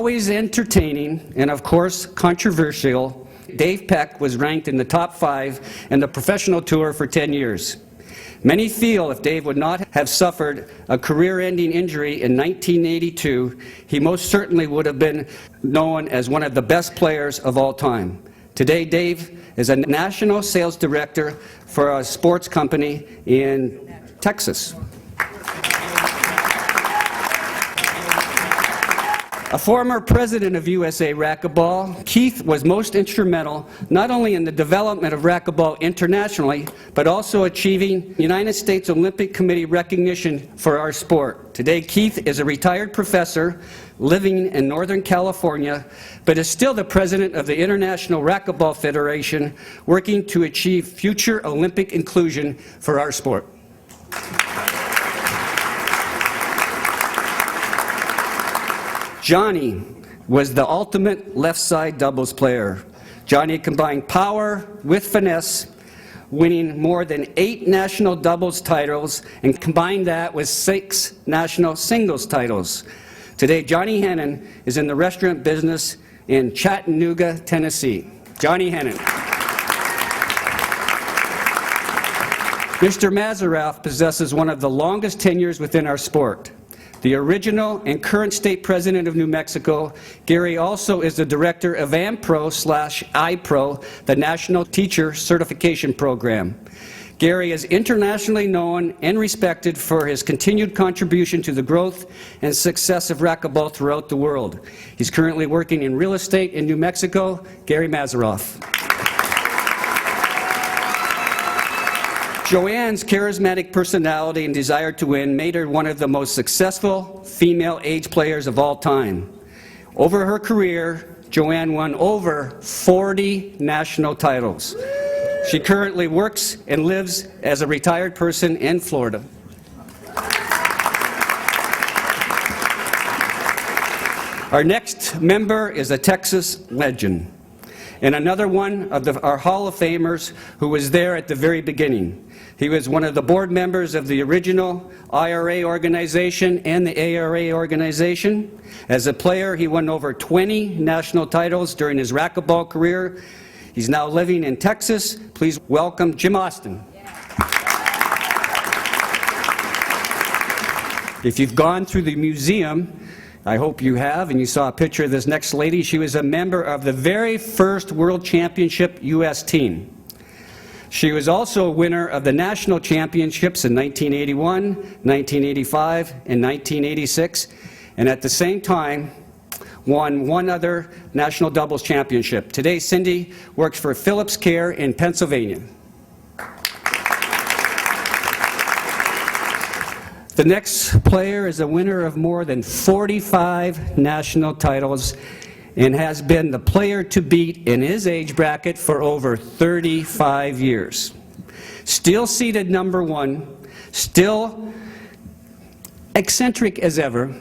Always entertaining and, of course, controversial, Dave Peck was ranked in the top 5 in the professional tour for 10 years. Many feel if Dave would not have suffered a career-ending injury in 1982, he most certainly would have been known as one of the best players of all time. Today, Dave is a national sales director for a sports company in Texas. A former president of USA Racquetball, Keith was most instrumental not only in the development of racquetball internationally, but also achieving United States Olympic Committee recognition for our sport. Today, Keith is a retired professor living in Northern California, but is still the president of the International Racquetball Federation, working to achieve future Olympic inclusion for our sport. Johnny was the ultimate left side doubles player. Johnny combined power with finesse, winning more than 8 national doubles titles, and combined that with 6 national singles titles. Today, Johnny Hennen is in the restaurant business in Chattanooga, Tennessee. Johnny Hennen. Mr. Mazaroff possesses one of the longest tenures within our sport. The original and current state president of New Mexico, Gary also is the director of AMPRO/iPro, the National Teacher Certification Program. Gary is internationally known and respected for his continued contribution to the growth and success of racquetball throughout the world. He's currently working in real estate in New Mexico. Gary Mazaroff. Joanne's charismatic personality and desire to win made her one of the most successful female age players of all time. Over her career, Joanne won over 40 national titles. She currently works and lives as a retired person in Florida. Our next member is a Texas legend, and another one of our Hall of Famers who was there at the very beginning. He was one of the board members of the original IRA organization and the AARA organization. As a player, he won over 20 national titles during his racquetball career. He's now living in Texas. Please welcome Jim Austin. If you've gone through the museum, I hope you have, and you saw a picture of this next lady. She was a member of the very first World Championship U.S. team. She was also a winner of the national championships in 1981, 1985, and 1986, and at the same time won one other national doubles championship. Today, Cindy works for Phillips Care in Pennsylvania. The next player is a winner of more than 45 national titles and has been the player to beat in his age bracket for over 35 years. Still seated number 1, still eccentric as ever,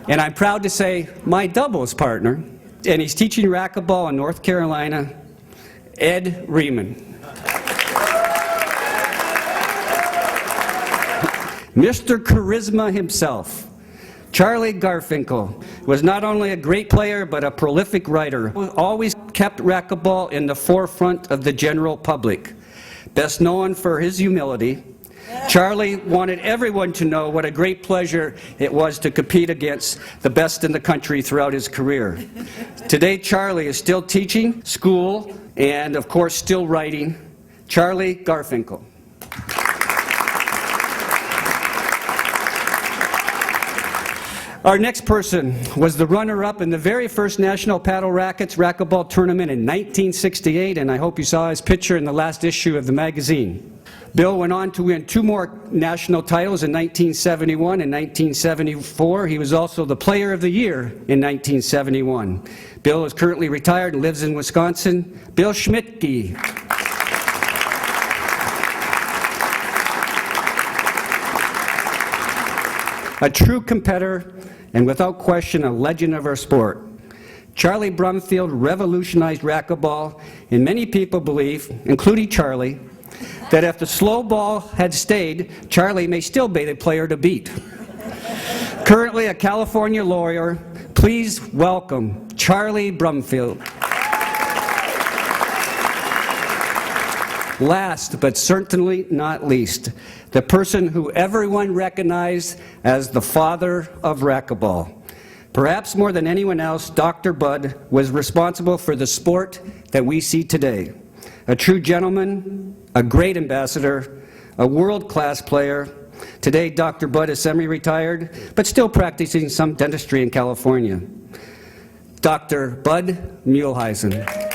and I'm proud to say my doubles partner, and he's teaching racquetball in North Carolina, Ed Remen. Mr. Charisma himself, Charlie Garfinkle, was not only a great player but a prolific writer who always kept racquetball in the forefront of the general public. Best known for his humility, Charlie wanted everyone to know what a great pleasure it was to compete against the best in the country throughout his career. Today, Charlie is still teaching school and, of course, still writing. Charlie Garfinkle. Our next person was the runner-up in the very first National Paddle Rackets racquetball tournament in 1968, and I hope you saw his picture in the last issue of the magazine. Bill went on to win 2 more national titles in 1971 and 1974. He was also the Player of the Year in 1971. Bill is currently retired and lives in Wisconsin. Bill Schmidtke. A true competitor, and without question a legend of our sport. Charlie Brumfield revolutionized racquetball, and many people believe, including Charlie, that if the slow ball had stayed, Charlie may still be the player to beat. Currently a California lawyer Please welcome Charlie Brumfield. Last, but certainly not least, the person who everyone recognized as the father of racquetball. Perhaps more than anyone else, Dr. Bud was responsible for the sport that we see today. A true gentleman, a great ambassador, a world-class player. Today, Dr. Bud is semi-retired, but still practicing some dentistry in California. Dr. Bud Muehlesien.